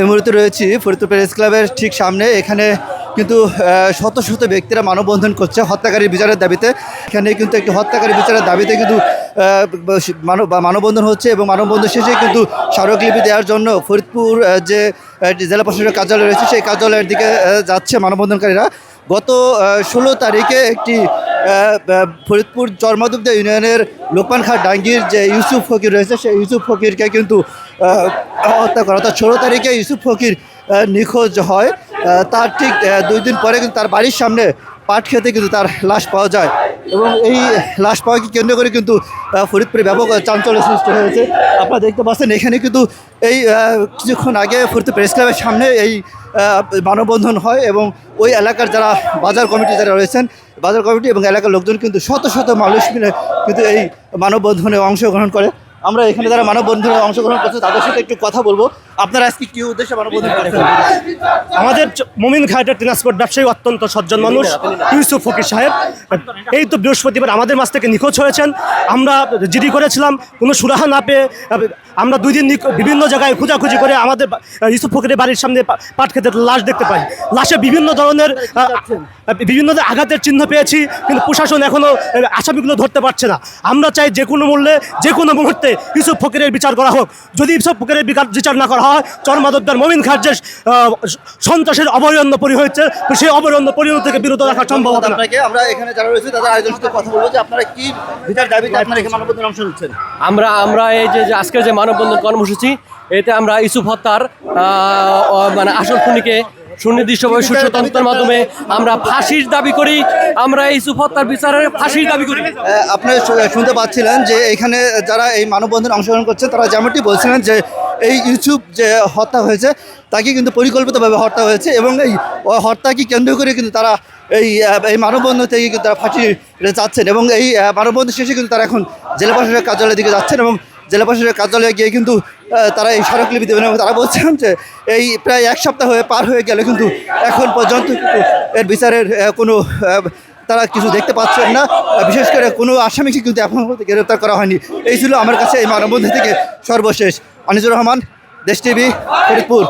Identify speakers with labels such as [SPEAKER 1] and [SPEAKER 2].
[SPEAKER 1] এই মুহূর্তে রয়েছি ফরিদপুর প্রেস ক্লাবের ঠিক সামনে। এখানে কিন্তু শত শত ব্যক্তিরা মানববন্ধন করছে হত্যাকারী বিচারের দাবিতে। এখানে কিন্তু একটি হত্যাকারী বিচারের দাবিতে কিন্তু মানববন্ধন হচ্ছে এবং মানববন্ধন শেষে কিন্তু স্মারকলিপি দেওয়ার জন্য ফরিদপুর যে জেলা প্রশাসনের কার্যালয় রয়েছে সেই কার্যালয়ের দিকে যাচ্ছে মানববন্ধনকারীরা। গত 16 তারিখে একটি ফরিদপুর চরমাদুবদা ইউনিয়নের লোকমান খাঁ ডাঙ্গির যে ইউসুফ ফকির রয়েছে সেই ইউসুফ ফকিরকে কিন্তু হত্যা করা, অর্থাৎ 16 তারিখে ইউসুফ ফকির নিখোঁজ হয়। তার ঠিক 2 দিন পরে কিন্তু তার বাড়ির সামনে পাট খেতে কিন্তু তার লাশ পাওয়া যায় এবং এই লাশ পাওয়াকে কেন্দ্র করে কিন্তু ফরিদপুরে ব্যাপক চাঞ্চল্য সৃষ্টি হয়েছে। আপনারা দেখতে পাচ্ছেন এখানে কিন্তু এই কিছুক্ষণ আগে ফরিদপুর প্রেস ক্লাবের সামনে এই মানববন্ধন হয় এবং ওই এলাকার যারা বাজার কমিটি যারা রয়েছেন, বাজার কমিটি এবং এলাকার লোকজন কিন্তু শত শত মানুষ মিলে কিন্তু এই মানববন্ধনে অংশগ্রহণ করে। আমরা এখানে যারা মানববন্ধনে অংশগ্রহণ করছে তাদের সাথে একটু কথা বলবো। আপনারা আজকে কী উদ্দেশ্যে মানববন্ধন করেছেন?
[SPEAKER 2] আমাদের মমিন খায়ের ট্রান্সপোর্ট ব্যবসায়ী অত্যন্ত সজ্জন মানুষ ইউসুফ ফকির সাহেব এই তো বৃহস্পতিবার আমাদের মাছ থেকে নিখোঁজ হয়েছেন। আমরা জিডি করেছিলাম, কোনো সুরাহা না পেয়ে আমরা 2 দিন বিভিন্ন জায়গায় খোঁজাখুঁজি করে আমাদের ইউসুফ ফকিরের বাড়ির সামনে পাট খেতে লাশ দেখতে পাই। লাশে বিভিন্ন ধরনের আঘাতের চিহ্ন পেয়েছি, কিন্তু প্রশাসন এখনও আসামিগুলো ধরতে পারছে না। আমরা চাই যে কোনো মূল্যে যে কোনো মুহূর্তে ইউসুফ ফকিরের বিচার করা হোক। যদি ইউসুফ ফকিরের বিচার না করা হয়, চরমাদবদার মমিন খার যে সন্ত্রাসের অবরণ্য পরি হয়েছে সেই অবরণ্য পরিণতি থেকে বিরত রাখার সম্ভাবনা।
[SPEAKER 1] আমরা এখানে যারা রয়েছে তাদের আয়োজনের সাথে কথা বলবো যে আপনারা কি বিচার দাবিতে আপনারা এখানে মানববন্ধনে অংশ নিচ্ছেন?
[SPEAKER 3] আমরা এই যে আজকের যে মানববন্ধন কর্মসূচি, এতে আমরা ইউসুফ হত্যার মানে আসল খুনিকে সুনির্দিষ্টভাবে সুষ্ঠু তদন্তের মাধ্যমে আমরা ফাঁসির দাবি করি। আমরা ইউসুফ হত্যার বিচারের ফাঁসির দাবি করি।
[SPEAKER 1] আপনারা শুনতে পাচ্ছিলেন যে এখানে যারা এই মানববন্ধনে অংশগ্রহণ করছে তারা যেমনটি বলছিলেন যে এই ইউসুফ যে হত্যা হয়েছে তাকে কিন্তু পরিকল্পিতভাবে হত্যা হয়েছে এবং এই হত্যাকে কেন্দ্র করে কিন্তু তারা এই মানববন্ধন থেকে কিন্তু তারা ফাঁসি যাচ্ছেন এবং এই মানববন্ধন শেষে কিন্তু তারা এখন জেলা প্রশাসনের কার্যালয়ের দিকে যাচ্ছেন এবং জেলা প্রশাসনের কার্যালয়ে গিয়ে কিন্তু তারা এই স্মারকলিপি দেবেন এবং তারা বলছেন যে এই প্রায় 1 সপ্তাহ পার হয়ে গেলে কিন্তু এখন পর্যন্ত কিন্তু এর বিচারের কোনো তারা কিছু দেখতে পাচ্ছেন না। বিশেষ করে কোনো আসামিকে কিন্তু এখন গ্রেপ্তার করা হয়নি। এই ছিল আমার কাছে এই মানববন্ধন থেকে সর্বশেষ। আনিসুর রহমান, দেশ টিভি, ফরিদপুর।